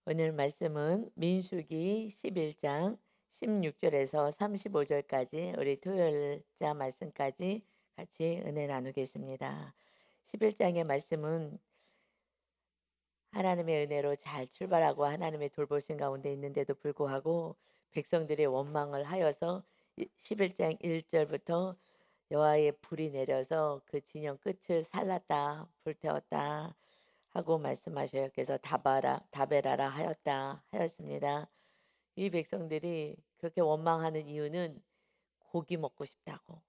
오늘 말씀은 민수기 11장 16절에서 35절까지 우리 토요일자 말씀까지 같이 은혜 나누겠습니다. 11장의 말씀은 하나님의 은혜로 잘 출발하고 하나님의 돌보심 가운데 있는데도 불구하고 백성들이 원망을 하여서 11장 1절부터 여호와의 불이 내려서 그 진영 끝을 살랐다 불태웠다 하고 말씀하셔요. 그래서 다베라라 하였다 하였습니다. 이 백성들이 그렇게 원망하는 이유는 고기 먹고 싶다고,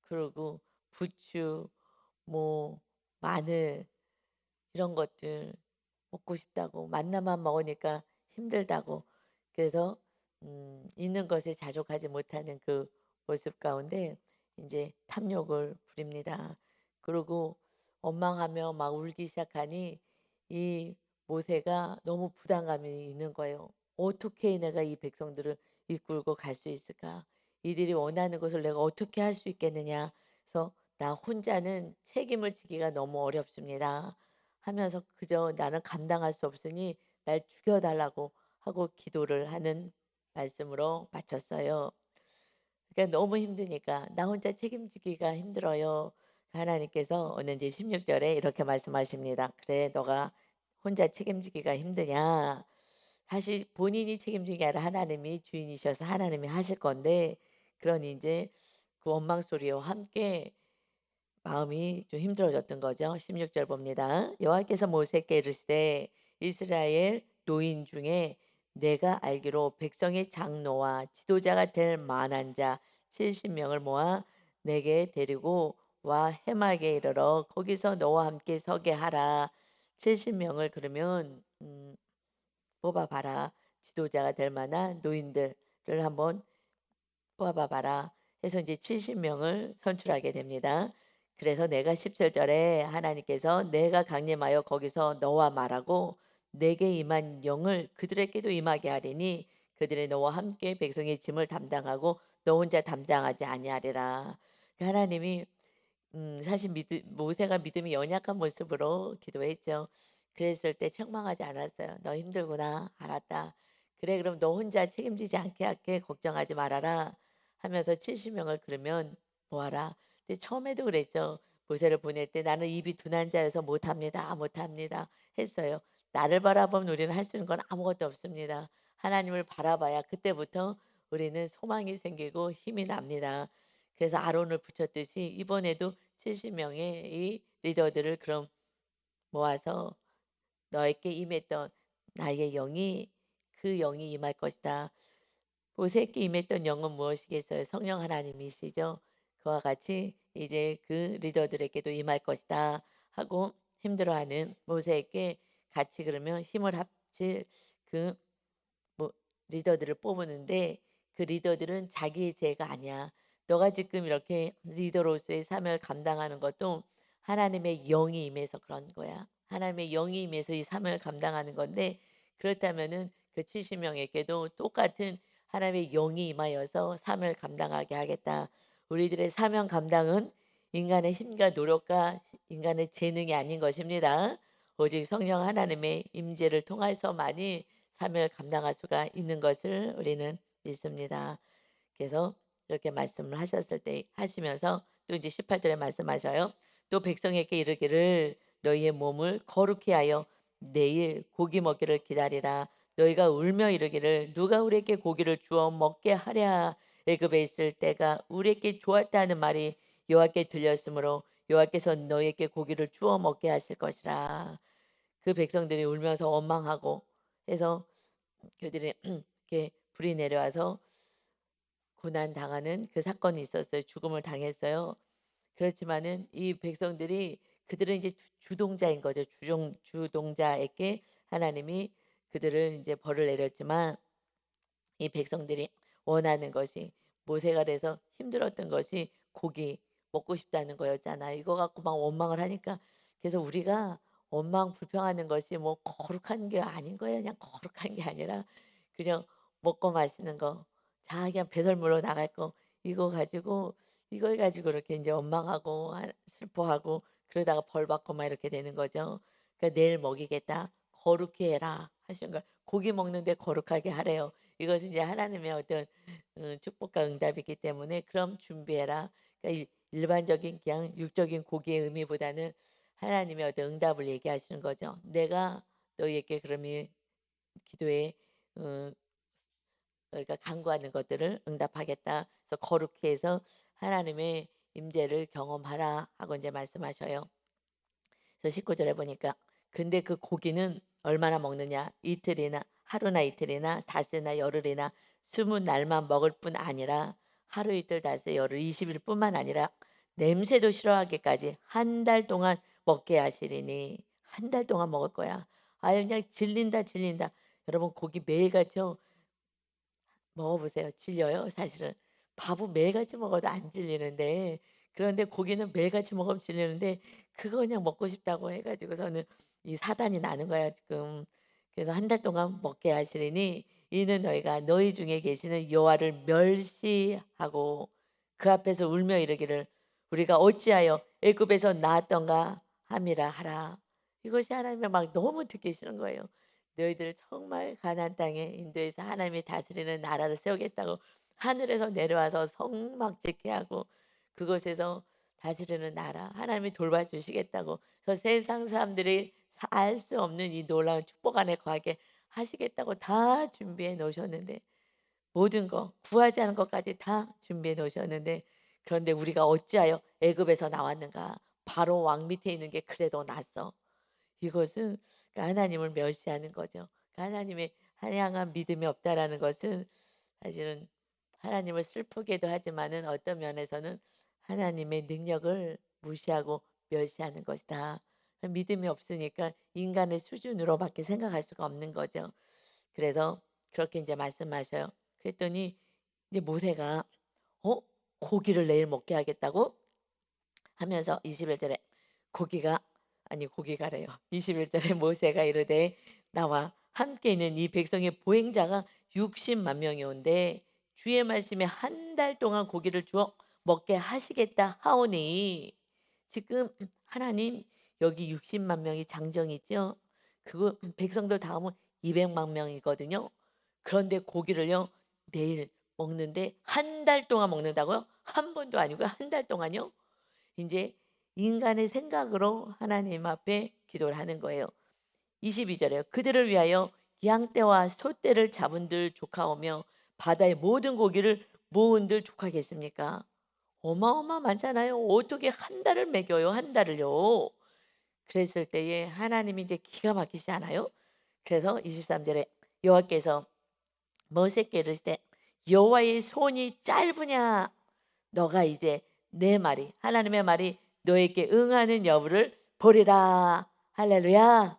그리고 부추, 뭐 마늘 이런 것들 먹고 싶다고, 만나만 먹으니까 힘들다고. 그래서 있는 것에 자족하지 못하는 그 모습 가운데 이제 탐욕을 부립니다. 그리고 원망하며 막 울기 시작하니 이 모세가 너무 부담감이 있는 거예요. 어떻게 내가 이 백성들을 이끌고 갈 수 있을까? 이들이 원하는 것을 내가 어떻게 할 수 있겠느냐? 그래서 나 혼자는 책임을 지기가 너무 어렵습니다. 하면서 그저 나는 감당할 수 없으니 날 죽여달라고 하고 기도를 하는 말씀으로 마쳤어요. 그러니까 너무 힘드니까 나 혼자 책임지기가 힘들어요. 하나님께서 오늘 이제 16절에 이렇게 말씀하십니다. 그래, 너가 혼자 책임지기가 힘드냐? 사실 본인이 책임지는 게 아니라 하나님이 주인이셔서 하나님이 하실 건데, 그러니 이제 그 원망 소리와 함께 마음이 좀 힘들어졌던 거죠. 16절 봅니다. 여호와께서 모세께 이르시되 이스라엘 노인 중에 내가 알기로 백성의 장로와 지도자가 될 만한 자 70명을 모아 내게 데리고 와 해막에 이르러 거기서 너와 함께 서게 하라. 70명을 그러면 뽑아봐라. 지도자가 될 만한 노인들을 한번 뽑아봐라 해서 이제 70명을 선출하게 됩니다. 그래서 내가 17절에 하나님께서 내가 강림하여 거기서 너와 말하고 내게 임한 영을 그들에게도 임하게 하리니 그들이 너와 함께 백성의 짐을 담당하고 너 혼자 담당하지 아니하리라. 하나님이 사실 모세가 믿음이 연약한 모습으로 기도했죠. 그랬을 때 책망하지 않았어요. "너 힘들구나. 알았다. 그래 그럼 너 혼자 책임지지 않게 할게. 걱정하지 말아라." 하면서 70명을 그러면 모아라. 근데 처음에도 그랬죠. 모세를 보낼 때 "나는 입이 둔한 자여서 못합니다. 못합니다." 했어요. 나를 바라보면 우리는 할 수 있는 건 아무것도 없습니다. 하나님을 바라봐야 그때부터 우리는 소망이 생기고 힘이 납니다. 그래서 아론을 붙였듯이 이번에도 70명의 이 리더들을 그럼 모아서 너에게 임했던 나의 영이 그 영이 임할 것이다. 모세에게 임했던 영은 무엇이겠어요? 성령 하나님이시죠. 그와 같이 이제 그 리더들에게도 임할 것이다 하고 힘들어하는 모세에게 같이 그러면 힘을 합칠 그 뭐 리더들을 뽑으는데 그 리더들은 자기의 죄가 아니야. 너가 지금 이렇게 리더로서의 사명을 감당하는 것도 하나님의 영이 임해서 그런 거야. 하나님의 영이 임해서 이 사명을 감당하는 건데, 그렇다면은 그 70명에게도 똑같은 하나님의 영이 임하여서 사명을 감당하게 하겠다. 우리들의 사명 감당은 인간의 힘과 노력과 인간의 재능이 아닌 것입니다. 오직 성령 하나님의 임재를 통해서만이 사명을 감당할 수가 있는 것을 우리는 믿습니다. 그래서 이렇게 말씀을 하셨을 때 하시면서 또 이제 18절에 말씀하셔요. 또 백성에게 이르기를 너희의 몸을 거룩히 하여 내일 고기 먹기를 기다리라. 너희가 울며 이르기를 누가 우리에게 고기를 주어 먹게 하랴. 애굽에 있을 때가 우리에게 좋았다는 말이 여호와께 들렸으므로 여호와께서 너희에게 고기를 주어 먹게 하실 것이라. 그 백성들이 울면서 원망하고 해서 그들이 이렇게 불이 내려와서 고난 당하는 그 사건이 있었어요. 죽음을 당했어요. 그렇지만은 이 백성들이 그들은 이제 주동자인 거죠. 주동자에게 하나님이 그들을 이제 벌을 내렸지만 이 백성들이 원하는 것이 모세가 돼서 힘들었던 것이 고기 먹고 싶다는 거였잖아. 이거 갖고 막 원망을 하니까 그래서 우리가 원망 불평하는 것이 뭐 거룩한 게 아닌 거예요. 그냥 거룩한 게 아니라 그냥 먹고 마시는 거, 그냥 배설물로 나갈 거 이거 가지고 이걸 가지고 이렇게 이제 원망하고 슬퍼하고 그러다가 벌 받고 막 이렇게 되는 거죠. 그러니까 내일 먹이겠다. 거룩히 해라 하시는 거예요. 고기 먹는데 거룩하게 하래요. 이것은 이제 하나님의 어떤 축복과 응답이기 때문에 "그럼 준비해라." 그러니까 일반적인 그냥 육적인 고기의 의미보다는 하나님의 어떤 응답을 얘기하시는 거죠. "내가 너희에게 그러면 기도에 어 너희가 간구하는 것들을 응답하겠다. 그래서 거룩히 해서 하나님의 임재를 경험하라." 하고 이제 말씀하셔요. 그래서 19 절에 보니까 근데 그 고기는 얼마나 먹느냐 이틀이나 하루나 이틀이나 닷새나 열흘이나 20 날만 먹을 뿐 아니라 하루 이틀 닷새 열흘 20 일뿐만 아니라 냄새도 싫어하기까지 한 달 동안 먹게 하시리니 한 달 동안 먹을 거야. 아유 그냥 질린다 질린다. 여러분 고기 매일같이요 먹어보세요. 질려요 사실은. 밥은 매일같이 먹어도 안 질리는데 그런데 고기는 매일같이 먹으면 질리는데 그거 그냥 먹고 싶다고 해 가지고서는 이 사단이 나는 거야 지금. 그래서 한 달 동안 먹게 하시리니 이는 너희가 너희 중에 계시는 여호와를 멸시하고 그 앞에서 울며 이르기를 우리가 어찌하여 애굽에서 나왔던가 함이라 하라. 이것이 하나님의 막 너무 듣기 싫은 거예요. 너희들을 정말 가나안 땅에 인도해서 하나님이 다스리는 나라를 세우겠다고 하늘에서 내려와서 성막 짓게 하고 그곳에서 다스리는 나라 하나님이 돌봐주시겠다고 그래서 세상 사람들이 알 수 없는 이 놀라운 축복 안에 거하게 하시겠다고 다 준비해 놓으셨는데 모든 거 구하지 않은 것까지 다 준비해 놓으셨는데 그런데 우리가 어찌하여 애굽에서 나왔는가 바로 왕 밑에 있는 게 그래도 낫어. 이것은 그러니까 하나님을 멸시하는 거죠. 그러니까 하나님의 향한 믿음이 없다라는 것은 사실은 하나님을 슬프게도 하지만은 어떤 면에서는 하나님의 능력을 무시하고 멸시하는 것이다. 믿음이 없으니까 인간의 수준으로밖에 생각할 수가 없는 거죠. 그래서 그렇게 이제 말씀하셔요. 그랬더니 이제 모세가 어 고기를 내일 먹게 하겠다고 하면서 21 절에 고기가 아니 고기가래요. 21 절에 모세가 이르되 나와 함께 있는 이 백성의 보행자가 60만 명이 온데 주의 말씀에 한 달 동안 고기를 주어 먹게 하시겠다 하오니 지금 하나님 여기 60만 명이 장정이 있죠. 그거 백성들 다 하면 200만 명이거든요. 그런데 고기를요 내일 먹는데 한 달 동안 먹는다고요? 한 번도 아니고 한 달 동안요? 인제 인간의 생각으로 하나님 앞에 기도를 하는 거예요. 22 절에요. 그들을 위하여 양떼와 소떼를 잡은들 조카오며 바다의 모든 고기를 모은들 조카겠습니까? 어마어마하잖아요. 어떻게 한 달을 먹여요, 한 달을요. 그랬을 때에 하나님이 이제 기가 막히지 않아요? 그래서 23 절에 여호와께서 모세께 이르시되 여호와의 손이 짧으냐 너가 이제 내 말이 하나님의 말이 너에게 응하는 여부를 보리라. 할렐루야.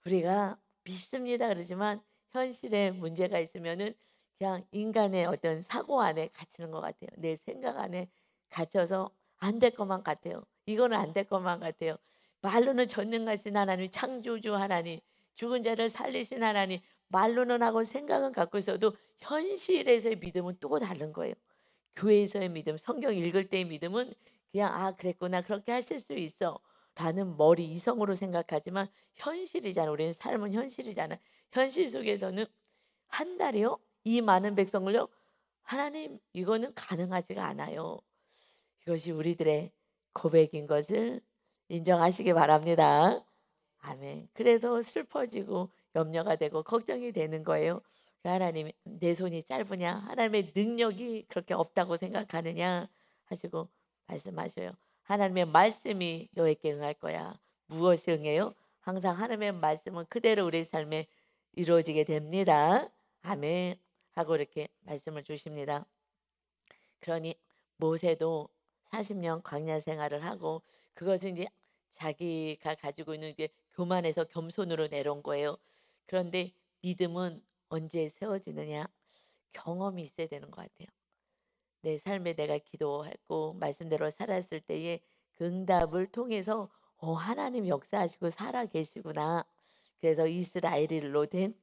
우리가 믿습니다 그러지만 현실에 문제가 있으면은 그냥 인간의 어떤 사고 안에 갇히는 것 같아요. 내 생각 안에 갇혀서 안 될 것만 같아요. 이거는 안 될 것만 같아요. 말로는 전능하신 하나님, 창조주 하나님, 죽은 자를 살리신 하나님, 말로는 하고 생각은 갖고 있어도 현실에서의 믿음은 또 다른 거예요. 교회에서의 믿음, 성경 읽을 때의 믿음은 그냥 '아 그랬구나. 그렇게 하실 수 있어.'라는 머리 이성으로 생각하지만 현실이잖아. 우리는 삶은 현실이잖아. 현실 속에서는 한 달이요? 이 많은 백성을요? 하나님 이거는 가능하지가 않아요. 이것이 우리들의 고백인 것을 인정하시기 바랍니다. 아멘. 그래서 슬퍼지고 염려가 되고 걱정이 되는 거예요. 하나님이 "내 손이 짧으냐? 하나님의 능력이 그렇게 없다고 생각하느냐?" 하시고 말씀하셔요. "하나님의 말씀이 너에게 응할 거야." 무엇이 응해요? 항상 하나님의 말씀은 그대로 우리 삶에 이루어지게 됩니다. 아멘. 하고 이렇게 말씀을 주십니다. 그러니 모세도 40년 광야 생활을 하고 그것은 이제 자기가 가지고 있는 이제 교만해서 겸손으로 내려온 거예요. 그런데 믿음은 언제 세워지느냐? 경험이 있어야 되는 것 같아요. 내 삶에 내가 기도했고 말씀대로 살았을 때에 그 응답을 통해서 하나님 역사하시고 살아 계시구나. 그래서 이스라엘로 된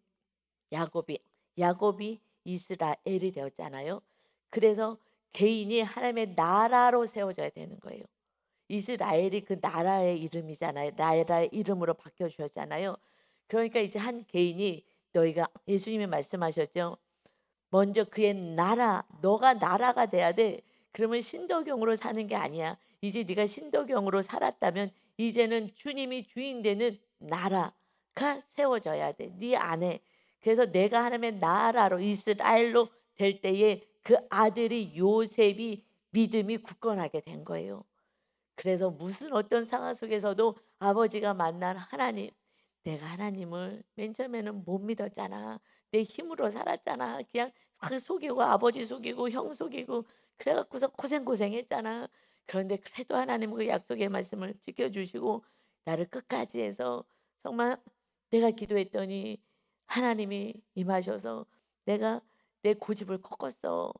야곱이 야곱이 이스라엘이 되었잖아요. 그래서 개인이 하나님의 나라로 세워져야 되는 거예요. 이스라엘이 그 나라의 이름이잖아요. 나라의 이름으로 바뀌어 주셨잖아요. 그러니까 이제 한 개인이 너희가 예수님이 말씀하셨죠. 먼저 그의 나라, 너가 나라가 돼야 돼. 그러면 신도경으로 사는 게 아니야. 이제 네가 신도경으로 살았다면 이제는 주님이 주인 되는 나라가 세워져야 돼. 네 안에. 그래서 내가 하나님의 나라로 이스라엘로 될 때에 그 아들이 요셉이 믿음이 굳건하게 된 거예요. 그래서 무슨 어떤 상황 속에서도 아버지가 만난 하나님, 내가 하나님을 맨 처음에는 못 믿었잖아. 내 힘으로 살았잖아. 그냥 막 속이고 아버지 속이고 형 속이고 그래 갖고서 고생했잖아. 그런데 그래도 하나님 그 약속의 말씀을 지켜주시고 나를 끝까지 해서 정말 내가 기도했더니 하나님이 임하셔서 내가 내 고집을 꺾었어.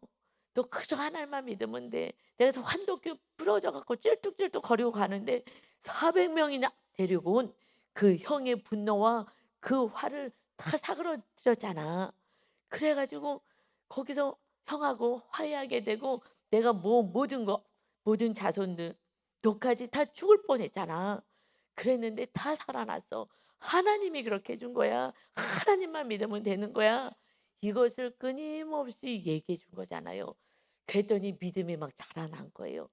너 그저 하나님만 믿으면 돼. 내가 저 환독교 부러져 갖고 찔뚝찔뚝 거리고 가는데 400명이나 데리고 온 그 형의 분노와 그 화를 다 사그러뜨렸잖아. 그래 가지고 거기서 형하고 화해하게 되고 내가 모든 거 모든 자손들 너까지 다 죽을 뻔했잖아. 그랬는데 다 살아났어. 하나님이 그렇게 해준 거야. 하나님만 믿으면 되는 거야. 이것을 끊임없이 얘기해 준 거잖아요. 그랬더니 믿음이 막 자라난 거예요.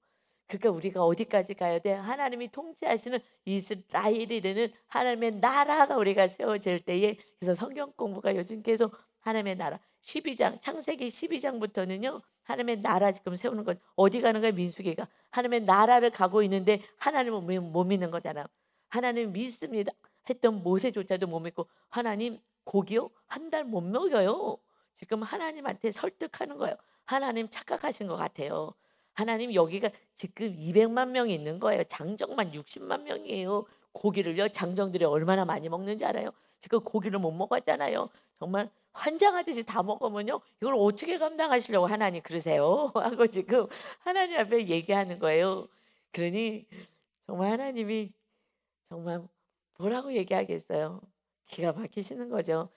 그러니까 우리가 어디까지 가야 돼? 하나님이 통치하시는 이스라엘이 되는 하나님의 나라가 우리가 세워질 때에 그래서 성경 공부가 요즘 계속 하나님의 나라 12장 창세기 12장부터는요. 하나님의 나라 지금 세우는 건 어디 가는 거야? 민수기가 하나님의 나라를 가고 있는데 하나님을 못 믿는 거잖아. 하나님 믿습니다 했던 모세조차도 못 믿고 하나님 고기요? 한 달 못 먹여요. 지금 하나님한테 설득하는 거예요. 하나님 착각하신 것 같아요. 하나님 여기가 지금 200만 명이 있는 거예요. 장정만 60만 명이에요. 고기를요. 장정들이 얼마나 많이 먹는지 알아요? 지금 고기를 못 먹었잖아요. 정말 환장하듯이 다 먹으면요. 이걸 어떻게 감당하시려고 하나님 그러세요? 하고 지금 하나님 앞에 얘기하는 거예요. 그러니 정말 하나님이 정말 뭐라고 얘기하겠어요. 기가 막히시는 거죠.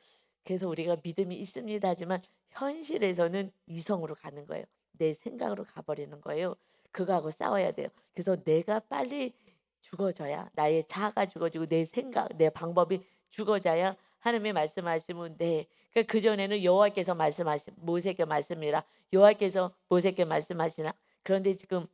그래서 우리가 믿음이 있습니다 하지만 현실에서는 이성으로 가는 거예요. 내 생각으로 가버리는 거예요. 그거하고 싸워야 돼요. 그래서 내가 빨리 죽어져야 나의 자아가 죽어지고 내 생각, 내 방법이 죽어져야 하나님의 말씀하시면 네. 그러니까 그전에는 여호와께서 말씀하신 모세에게 말씀이라 여호와께서 모세에게 말씀하시나 그런데 지금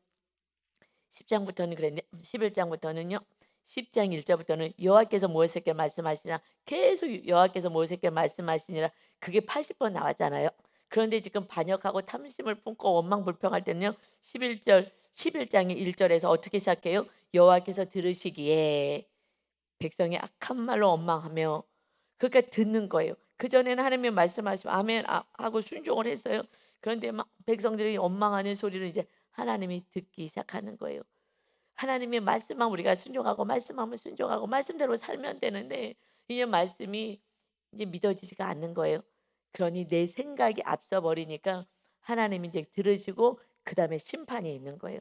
10장부터는 그랬네. 11장부터는요. 10장 1절부터는 여호와께서 모세에게 말씀하시나 계속 여호와께서 모세에게 말씀하시니라 그게 80번 나왔잖아요. 그런데 지금 반역하고 탐심을 품고 원망불평할 때는요. 11절 11장의 1절에서 어떻게 시작해요? 여호와께서 들으시기에 백성이 악한 말로 원망하며 그러니까 듣는 거예요. 그전에는 하나님이 말씀하시면 아멘 하고 순종을 했어요. 그런데 막 백성들이 원망하는 소리를 이제 하나님이 듣기 시작하는 거예요. 하나님의 말씀만 우리가 순종하고 말씀하면 순종하고 말씀대로 살면 되는데 이제 말씀이 이제 믿어지지가 않는 거예요. 그러니 내 생각이 앞서 버리니까 하나님이 이제 들으시고 그다음에 심판이 있는 거예요.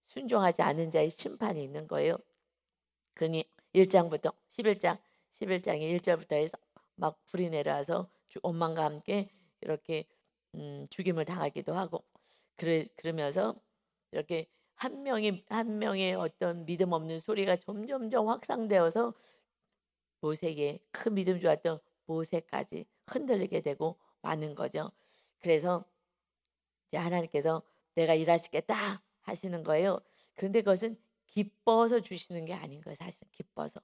순종하지 않은 자의 심판이 있는 거예요. 그러니 1장부터 11장 11장의 1절부터 해서 막 불이 내려와서 원망과 함께 이렇게 죽임을 당하기도 하고 그러면서 이렇게 한 명의 어떤 믿음 없는 소리가 점점점 확산되어서 모세에게 큰 믿음 좋았던 모세까지 흔들리게 되고 마는 거죠. 그래서 이제 하나님께서 내가 일하시겠다 하시는 거예요. 그런데 그것은 기뻐서 주시는 게 아닌 거예요. 사실 기뻐서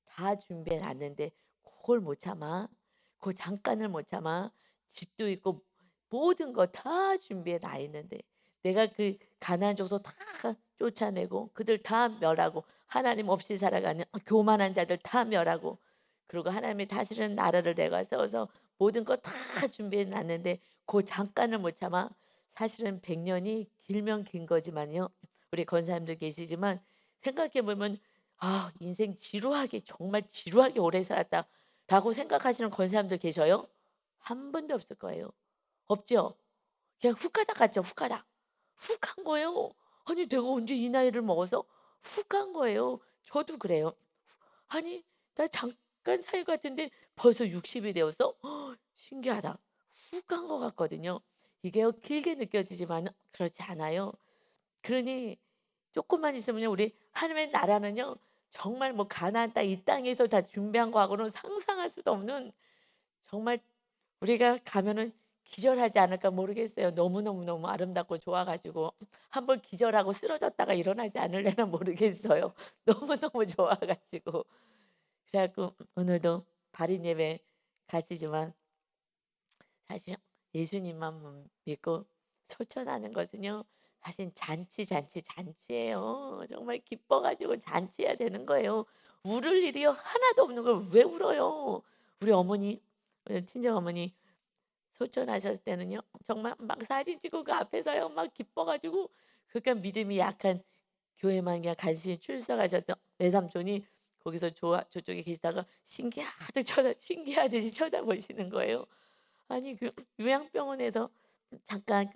다 준비해 놨는데 그걸 못 참아. 그 잠깐을 못 참아. 집도 있고 모든 거 다 준비해 놔 있는데 내가 그 가나안 족속 다 쫓아내고 그들 다 멸하고 하나님 없이 살아가는 교만한 자들 다 멸하고 그리고 하나님이 다스리는 나라를 내가 세워서 모든 거 다 준비해 놨는데 그 잠깐을 못 참아. 사실은 100년이 길면 긴 거지만요. 우리 권사님들 계시지만 생각해 보면 아, 인생 지루하게 정말 지루하게 오래 살았다라고 생각하시는 권사님들 계셔요? 한 분도 없을 거예요. 없죠? 그냥 훅가닥 같죠? 훅가닥. 훅 간 거예요. 아니 내가 언제 이 나이를 먹어서 훅 간 거예요. 저도 그래요. 아니 나 잠깐 사이 같은데 벌써 60이 되었어? 신기하다. 훅 간 것 같거든요. 이게요 길게 느껴지지만 그렇지 않아요. 그러니 조금만 있으면요 우리 하나님의 나라는요 정말 뭐 가나안 땅 이 땅에서 다 준비한 거하고는 상상할 수도 없는 정말 우리가 가면은 기절하지 않을까 모르겠어요. 너무너무너무 아름답고 좋아 가지고 한번 기절하고 쓰러졌다가 일어나지 않을래나 모르겠어요. 너무너무 좋아 가지고. 그래 갖고 오늘도 발인 예배 가시지만 사실 예수님만 믿고 소천하는 것은요. 사실 잔치, 잔치, 잔치예요. 정말 기뻐 가지고 잔치해야 되는 거예요. 울을 일이요 하나도 없는 걸 왜 울어요? 우리 어머니 친정어머니 소천하셨을 때는요. 정말 막 사진 찍고 그 앞에서요. 막 기뻐 가지고 그러니까 믿음이 약한 교회만 그냥 간신히 출석하셨던 외삼촌이 거기서 저쪽에 계시다가 신기하듯이 쳐다보시는 거예요. 아니 그 요양병원에서 잠깐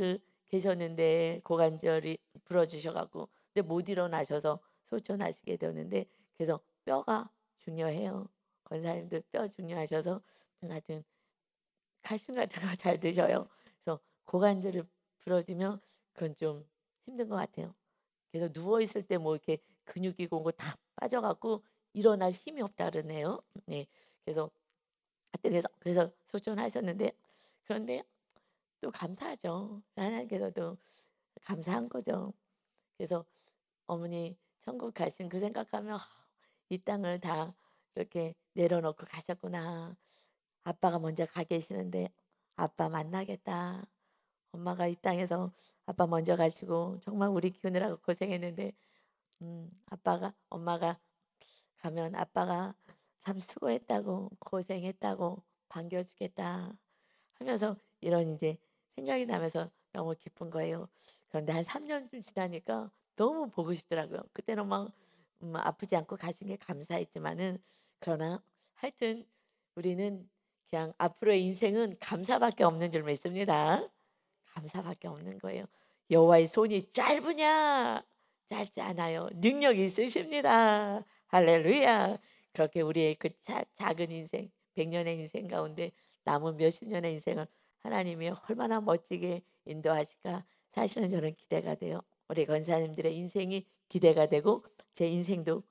계셨는데 고관절이 부러지셔 갖고 근데 못 일어나셔서 소천하시게 되었는데 그래서 뼈가 중요해요. 권사님들 뼈 중요하셔서 하여튼 칼슘 같은 거 잘 드셔요. 그래서 고관절이 부러지면 그건 좀 힘든 것 같아요. 그래서 누워 있을 때 뭐 이렇게 근육이 고거 다 빠져 갖고 일어날 힘이 없다 그러네요. 네. 그래서 하여튼 그래서 소천하셨는데 그런데 또 감사하죠. 하나님께서도 감사한 거죠. 그래서 어머니 천국 가신 그 생각하면 '이 땅을 다 이렇게 내려놓고 가셨구나. 아빠가 먼저 가 계시는데 아빠 만나겠다. 엄마가 이 땅에서 아빠 먼저 가시고 정말 우리 키우느라고 고생했는데 아빠가 엄마가 가면 아빠가 참 수고했다고 고생했다고 반겨주겠다.' 하면서 이런 이제 생각이 나면서 너무 기쁜 거예요. 그런데 한 3 년쯤 지나니까 너무 보고 싶더라고요. 그때는 막 아프지 않고 가신 게 감사했지만은 그러나 하여튼 우리는 그냥 앞으로의 인생은 감사밖에 없는 줄 믿습니다. 감사밖에 없는 거예요. 여호와의 손이 짧으냐? 짧지 않아요. 능력이 있으십니다. 할렐루야. 그렇게 우리의 그 작은 인생, 100 년의 인생 가운데 남은 몇십 년의 인생을 하나님이 얼마나 멋지게 인도하실까 사실은 저는 기대가 돼요. 우리 권사님들의 인생이 기대가 되고 제 인생도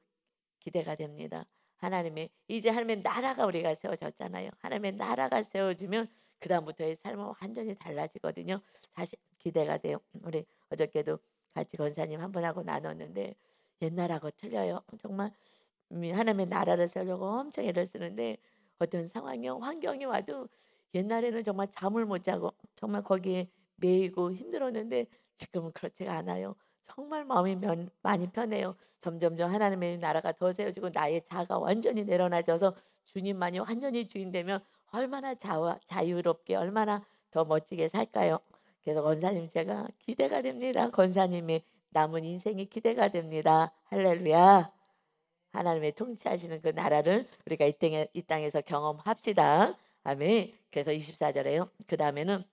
기대가 됩니다. 하나님의 이제 하나님의 나라가 우리가 세워졌잖아요. 하나님의 나라가 세워지면 그다음부터의 삶은 완전히 달라지거든요. 사실 기대가 돼요. 우리 어저께도 같이 권사님 한 분하고 나눴는데 옛날하고 틀려요. 정말 하나님의 나라를 세우려고 엄청 애를 쓰는데 어떤 상황이 환경이 와도 옛날에는 정말 잠을 못 자고 정말 거기에 매이고 힘들었는데 지금은 그렇지가 않아요. 정말 마음이 많이 편해요. 점점점 하나님의 나라가 더 세워지고 나의 자아가 완전히 내려놔져서 주님만이 완전히 주인 되면 얼마나 자유롭게 얼마나 더 멋지게 살까요? 그래서 권사님 제가 기대가 됩니다. 권사님의 남은 인생이 기대가 됩니다. 할렐루야. 하나님의 통치하시는 그 나라를 우리가 이 땅에서 경험합시다. 아멘. 그래서 24 절에요. 그다음에는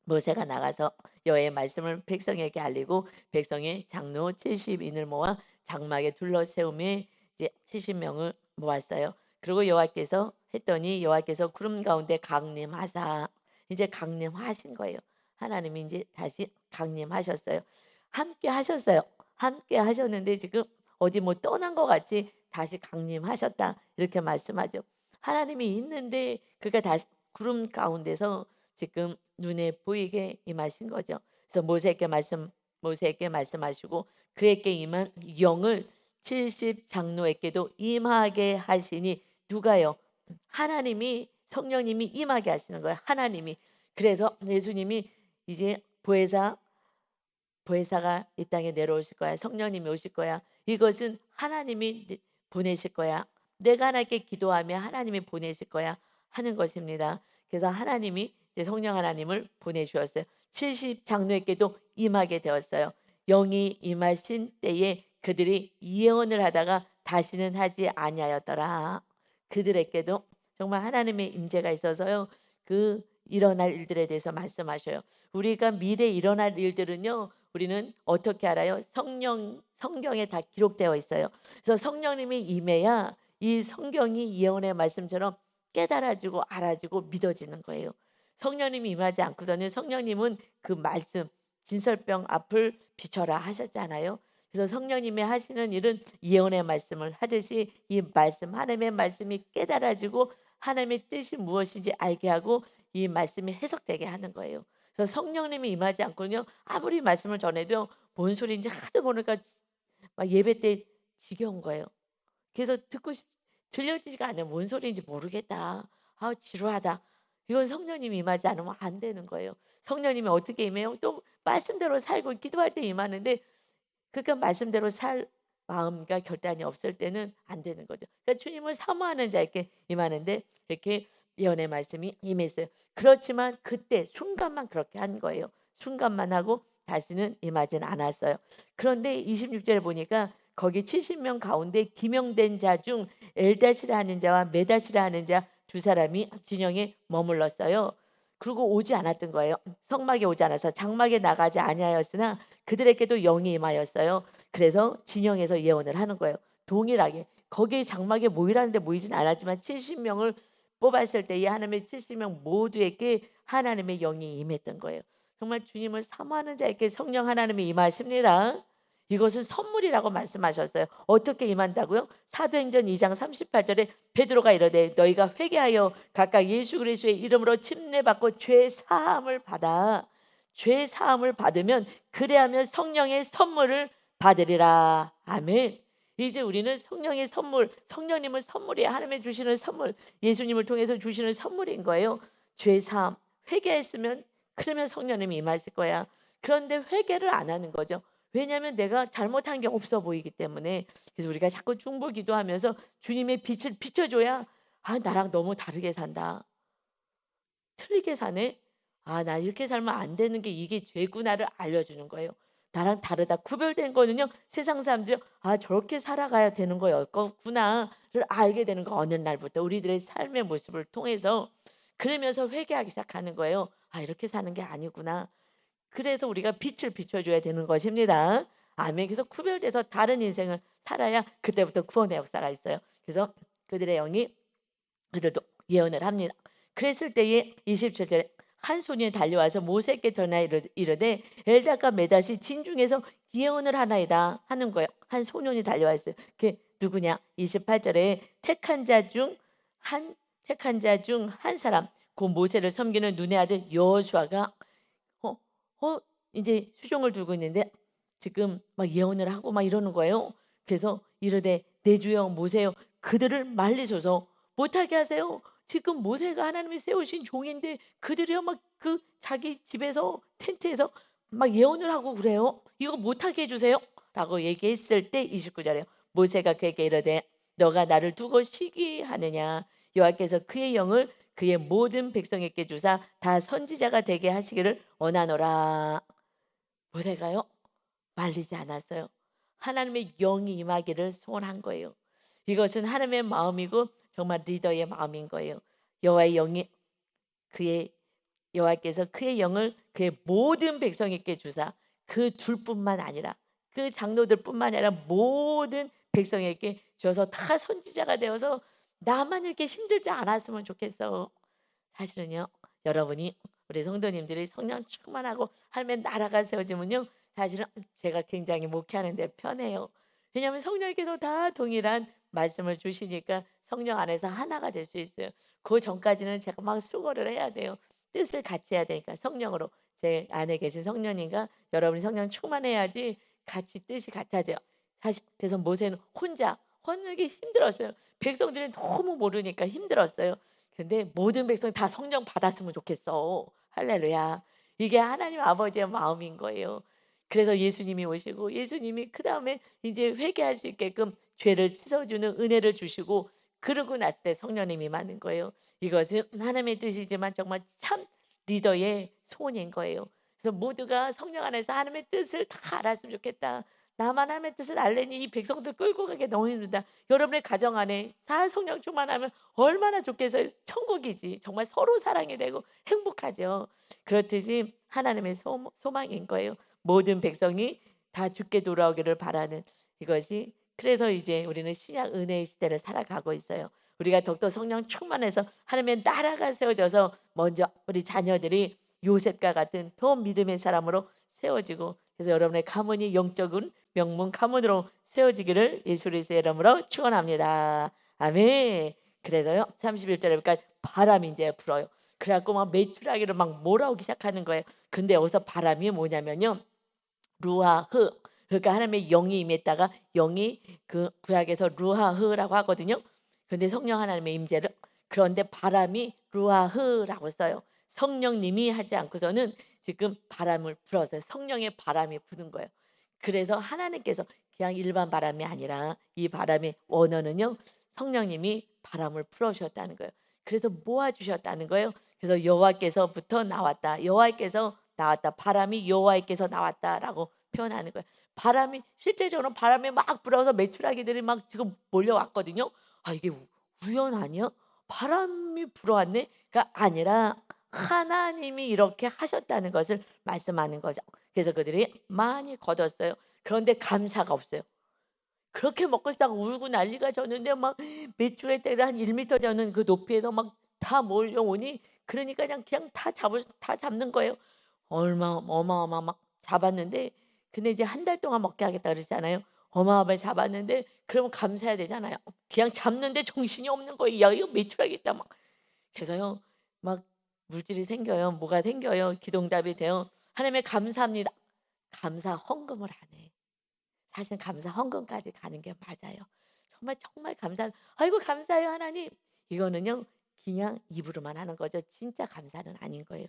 모세가 나가서 여호와의 말씀을 백성에게 알리고 백성의 장로 70인을 모아 장막에 둘러 세움에 이제 70명을 모았어요. 그리고 여호와께서 했더니 여호와께서 구름 가운데 강림하사 이제 강림하신 거예요. 하나님이 이제 다시 강림하셨어요. 함께 하셨어요. 함께 하셨는데 지금 어디 뭐 떠난 것 같이 다시 강림하셨다 이렇게 말씀하죠. 하나님이 있는데 그가 다시 구름 가운데서 지금 눈에 보이게 임하신 거죠. 그래서 모세에게 말씀하시고 그에게 임한 영을 70 장로에게도 임하게 하시니 누가요? 하나님이 성령님이 임하게 하시는 거예요. 하나님이. 그래서 예수님이 이제 보혜사가 이 땅에 내려오실 거야. 성령님이 오실 거야. 이것은 하나님이 보내실 거야. 내가 하나님께 기도하면 하나님이 보내실 거야 하는 것입니다. 그래서 하나님이 이제 성령 하나님을 보내주었어요. 70 장로에게도 임하게 되었어요. 영이 임하신 때에 그들이 예언을 하다가 다시는 하지 아니하였더라. 그들에게도 정말 하나님의 임재가 있어서요. 그 일어날 일들에 대해서 말씀하셔요. 우리가 미래에 일어날 일들은요. 우리는 어떻게 알아요? 성경에 다 기록되어 있어요. 그래서 성령님이 임해야 이 성경이 예언의 말씀처럼 깨달아지고 알아지고 믿어지는 거예요. 성령님이 임하지 않고서는 성령님은 그 말씀 진설병 앞을 비춰라 하셨잖아요. 그래서 성령님이 하시는 일은 예언의 말씀을 하듯이 이 말씀, 하나님의 말씀이 깨달아지고 하나님의 뜻이 무엇인지 알게 하고 이 말씀이 해석되게 하는 거예요. 그래서 성령님이 임하지 않고는요, 아무리 말씀을 전해도 뭔 소리인지 하도 모르니까 막 예배 때 지겨운 거예요. 그래서 듣고 싶 들려지지가 않아요. 뭔 소리인지 모르겠다. 아 지루하다. 이건 성령님이 임하지 않으면 안 되는 거예요. 성령님이 어떻게 임해요? 또 말씀대로 살고 기도할 때 임하는데, 그러니까 말씀대로 살 마음과 결단이 없을 때는 안 되는 거죠. 그러니까 주님을 사모하는 자에게 임하는데 이렇게 예언의 말씀이 임했어요. 그렇지만 그때 순간만 그렇게 한 거예요. 순간만 하고 다시는 임하진 않았어요. 그런데 26절에 보니까 거기 70명 가운데 기명된 자 중 엘다시라 하는 자와 메다시라 하는 자 두 사람이 진영에 머물렀어요. 그리고 오지 않았던 거예요. 성막에 오지 않아서 장막에 나가지 아니하였으나 그들에게도 영이 임하였어요. 그래서 진영에서 예언을 하는 거예요. 동일하게 거기 장막에 모이라는데 모이진 않았지만 70명을 뽑았을 때 이 하나님의 70명 모두에게 하나님의 영이 임했던 거예요. 정말 주님을 사모하는 자에게 성령 하나님이 임하십니다. 이것은 선물이라고 말씀하셨어요. 어떻게 임한다고요? 사도행전 2장 38절에 베드로가 이르되 너희가 회개하여 각각 예수 그리스도의 이름으로 침례받고 죄 사함을 받아, 죄 사함을 받으면 그래하면 성령의 선물을 받으리라. 아멘. 이제 우리는 성령의 선물, 성령님을 선물이 하나님의 주시는 선물, 예수님을 통해서 주시는 선물인 거예요. 죄 사함, 회개했으면 그러면 성령님이 임하실 거야. 그런데 회개를 안 하는 거죠. 왜냐하면 내가 잘못한 게 없어 보이기 때문에. 그래서 우리가 자꾸 중보 기도하면서 주님의 빛을 비춰줘야, 아 나랑 너무 다르게 산다, 틀리게 사네, 아 나 이렇게 살면 안 되는 게 이게 죄구나를 알려주는 거예요. 나랑 다르다, 구별된 거는요, 세상 사람들이 아 저렇게 살아가야 되는 거였구나를 알게 되는 거, 어느 날부터 우리들의 삶의 모습을 통해서. 그러면서 회개하기 시작하는 거예요. 아 이렇게 사는 게 아니구나. 그래서 우리가 빛을 비춰줘야 되는 것입니다. 아멘. 그래서 구별돼서 다른 인생을 살아야 그때부터 구원의 역사가 있어요. 그래서 그들의 영이 그들도 예언을 합니다. 그랬을 때에 27절에 한 소년이 달려와서 모세께 전하여 이르되 엘다가 메다시 진중에서 예언을 하나이다 하는 거예요. 한 소년이 달려와 있어요. 그게 누구냐? 28절에 택한 자 중 한 사람, 그 모세를 섬기는 눈의 아들 여호수아가 어, 어, 이제 수종을 들고 있는데 지금 막 예언을 하고 막 이러는 거예요. 그래서 이르되 내 주여 모세여 그들을 말리소서, 못하게 하세요. 지금 모세가 하나님이 세우신 종인데 그들이요 막 그 자기 집에서 텐트에서 막 예언을 하고 그래요. 이거 못하게 해주세요. 라고 얘기했을 때 29절에 모세가 그에게 이르되 너가 나를 두고 시기하느냐, 여호와께서 그의 영을 그의 모든 백성에게 주사 다 선지자가 되게 하시기를 원하노라. 모세가요 말리지 않았어요. 하나님의 영이 임하기를 소원한 거예요. 이것은 하나님의 마음이고 정말 리더의 마음인 거예요. 여호와의 영이 그의 여호와께서 그의 영을 그의 모든 백성에게 주사, 그 둘뿐만 아니라 그 장로들뿐만 아니라 모든 백성에게 줘서 다 선지자가 되어서 나만 이렇게 힘들지 않았으면 좋겠어. 사실은요, 여러분이 우리 성도님들이 성령 충만하고 하나님의 나라가 세워지면요, 사실은 제가 굉장히 목회하는 데 편해요. 왜냐하면 성령께서 다 동일한 말씀을 주시니까 성령 안에서 하나가 될 수 있어요. 그 전까지는 제가 막 수고를 해야 돼요. 뜻을 같이 해야 되니까 성령으로. 제 안에 계신 성령님과 여러분이 성령 충만해야지 같이 뜻이 같아져요. 사실 그래서 모세는 혼자 혼자기 힘들었어요. 백성들은 너무 모르니까 힘들었어요. 근데 모든 백성이 다 성령 받았으면 좋겠어. 할렐루야. 이게 하나님 아버지의 마음인 거예요. 그래서 예수님이 오시고 예수님이 그다음에 이제 회개할 수 있게끔 죄를 씻어주는 은혜를 주시고, 그러고 났을 때 성령님이 임하는 거예요. 이것은 하나님의 뜻이지만 정말 참 리더의 소원인 거예요. 그래서 모두가 성령 안에서 하나님의 뜻을 다 알았으면 좋겠다. 나만 하나님의 뜻을 알려니 이 백성들 끌고 가기 너무 힘들다. 여러분의 가정 안에 다 성령 충만하면 얼마나 좋겠어요. 천국이지. 정말 서로 사랑이 되고 행복하죠. 그렇듯이 하나님의 소망인 거예요. 모든 백성이 다 주께 돌아오기를 바라는 이것이. 그래서 이제 우리는 신약 은혜의 시대를 살아가고 있어요. 우리가 더욱더 성령 충만해서 하나님의 나라가 세워져서 먼저 우리 자녀들이 요셉과 같은 더 믿음의 사람으로 세워지고, 그래서 여러분의 가문이 영적인 명문 가문으로 세워지기를 예수 그리스도의 이름으로 축원합니다. 아멘. 그래서요 31절에 보니까 바람이 이제 불어요. 그래갖고 막 메추라기를 막 몰아오기 시작하는 거예요. 근데 여기서 바람이 뭐냐면요 루아흐, 그러니까 하나님의 영이 임했다가 영이 그 구약에서 루아흐라고 하거든요. 근데 성령 하나님의 임재를 그런데 바람이 루아흐라고 써요. 성령님이 하지 않고서는 지금 바람을 불어서요. 성령의 바람이 부는 거예요. 그래서 하나님께서 그냥 일반 바람이 아니라 이 바람의 원어는요 성령님이 바람을 풀어주셨다는 거예요. 그래서 모아주셨다는 거예요. 그래서 여호와께서부터 나왔다. 여호와께서 나왔다. 바람이 여호와께서 나왔다라고 표현하는 거예요. 바람이 실제적으로 바람이 막 불어서 메추라기들이 막 지금 몰려왔거든요. 아 이게 우연 아니야? 바람이 불어왔네?가 아니라 하나님이 이렇게 하셨다는 것을 말씀하는 거죠. 그래서 그들이 많이 거뒀어요. 그런데 감사가 없어요. 그렇게 먹고 싶다고 울고 난리가 졌는데 막 맷줄에 때를 한 1미터 되는 그 높이에서 막 다 몰려오니 그러니까 그냥 다 잡는 거예요. 어마어마 막 잡았는데 근데 이제 한 달 동안 먹게 하겠다 그러잖아요. 어마어마하게 잡았는데 그러면 감사해야 되잖아요. 그냥 잡는데 정신이 없는 거예요. 야 이거 메추라겠다 막. 그래서요 막 물질이 생겨요. 뭐가 생겨요. 기도응답이 돼요. 하나님의 감사합니다. 감사 헌금을 안 해. 사실 감사 헌금까지 가는 게 맞아요. 정말 정말 아이고 감사해요 하나님. 이거는요 그냥 입으로만 하는 거죠. 진짜 감사는 아닌 거예요.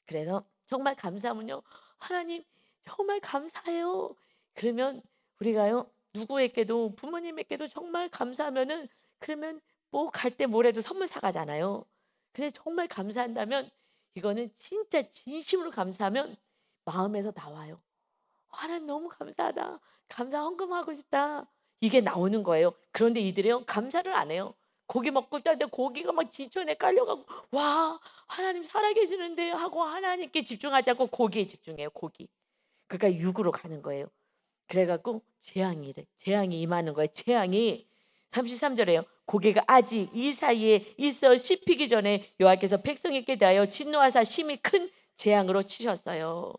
그래서 정말 감사하면요 하나님 정말 감사해요. 그러면 우리가요 누구에게도 부모님에게도 정말 감사하면은 그러면 뭐 갈 때 뭐래도 선물 사가잖아요. 근데 정말 감사한다면 이거는 진짜 진심으로 감사하면 마음에서 나와요. 하나님 너무 감사하다. 감사 헌금하고 싶다. 이게 나오는 거예요. 그런데 이들이요 감사를 안 해요. 고기 먹고 있다는데 고기가 막 지천에 깔려가고 와 하나님 살아계시는데 하고 하나님께 집중하지 않고 고기에 집중해요. 고기. 그러니까 육으로 가는 거예요. 그래갖고 재앙이 임하는 거예요. 재앙이 33절에요. 고개가 아직 이 사이에 있어 씹히기 전에 여호와께서 백성에게 대하여 진노하사 심히 큰 재앙으로 치셨어요.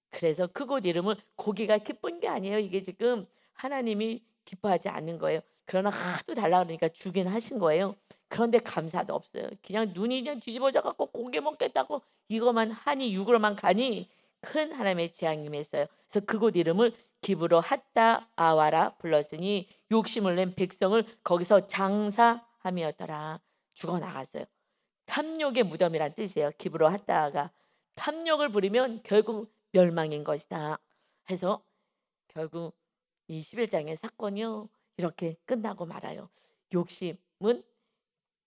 그래서 그곳 이름은 고기가 기쁜 게 아니에요. 이게 지금 하나님이 기뻐하지 않는 거예요. 그러나 하도 달라 그러니까 주긴 하신 거예요. 그런데 감사도 없어요. 그냥 눈이 그냥 뒤집어져 갖고 고기 먹겠다고 이것만 하니 육으로만 가니 큰 하나님의 재앙이 임했어요. 그래서 그곳 이름을 기브로 핫다 아와라 불렀으니 욕심을 낸 백성을 거기서 장사함이었더라. 죽어 나갔어요. 탐욕의 무덤이란 뜻이에요. 기브로 핫다가 탐욕을 부리면 결국 멸망인 것이다. 해서 결국 이 11장의 사건이요. 이렇게 끝나고 말아요. 욕심은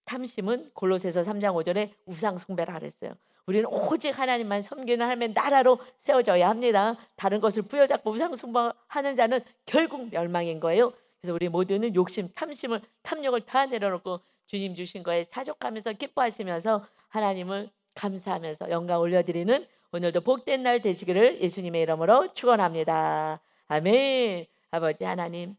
탐심은 골로새서 3장 5절에 우상 숭배라 그랬어요. 우리는 오직 하나님만 섬기는 하나님의 나라로 세워져야 합니다. 다른 것을 부여잡고 우상 숭배하는 자는 결국 멸망인 거예요. 그래서 우리 모두는 욕심, 탐심을 탐욕을 다 내려놓고 주님 주신 거에 자족하면서 기뻐하시면서 하나님을 감사하면서 영광 올려드리는 오늘도 복된 날 되시기를 예수님의 이름으로 축원합니다. 아멘. 아버지 하나님,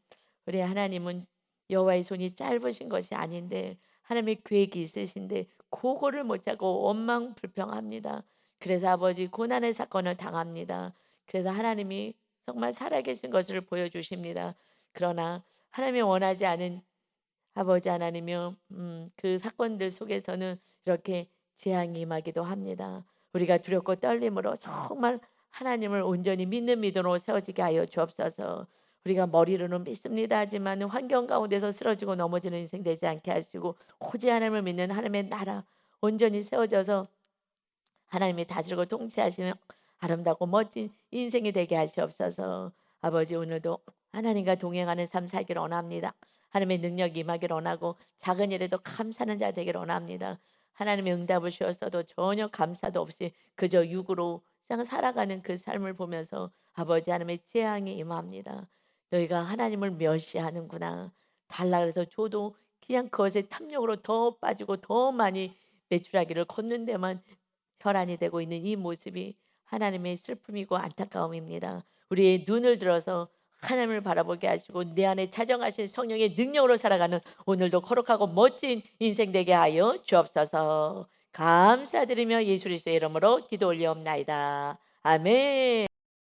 우리 하나님은 여호와의 손이 짧으신 것이 아닌데 하나님의 계획이 있으신데 그거를 못 잡고 원망 불평합니다. 그래서 아버지 고난의 사건을 당합니다. 그래서 하나님이 정말 살아계신 것을 보여주십니다. 그러나 하나님이 원하지 않은 아버지 하나님이요 그 사건들 속에서는 이렇게 재앙이 임하기도 합니다. 우리가 두렵고 떨림으로 정말 하나님을 온전히 믿는 믿음으로 세워지게 하여 주옵소서. 우리가 머리로는 믿습니다 하지만 환경 가운데서 쓰러지고 넘어지는 인생 되지 않게 하시고 오직 하나님을 믿는 하나님의 나라 온전히 세워져서 하나님이 다스리고 통치하시는 아름답고 멋진 인생이 되게 하시옵소서. 아버지 오늘도 하나님과 동행하는 삶 살기를 원합니다. 하나님의 능력이 임하기를 원하고 작은 일에도 감사하는 자 되기를 원합니다. 하나님의 응답을 주었어도 전혀 감사도 없이 그저 육으로 그냥 살아가는 그 삶을 보면서 아버지 하나님의 재앙이 임합니다. 너희가 하나님을 멸시하는구나. 달라 그래서 저도 그냥 그것에 탐욕으로 더 빠지고 더 많이 매출하기를 걷는 데만 혈안이 되고 있는 이 모습이 하나님의 슬픔이고 안타까움입니다. 우리의 눈을 들어서 하나님을 바라보게 하시고 내 안에 자정하신 성령의 능력으로 살아가는 오늘도 거룩하고 멋진 인생 되게 하여 주옵소서. 감사드리며 예수 그리스도의 이름으로 기도 올리옵나이다. 아멘.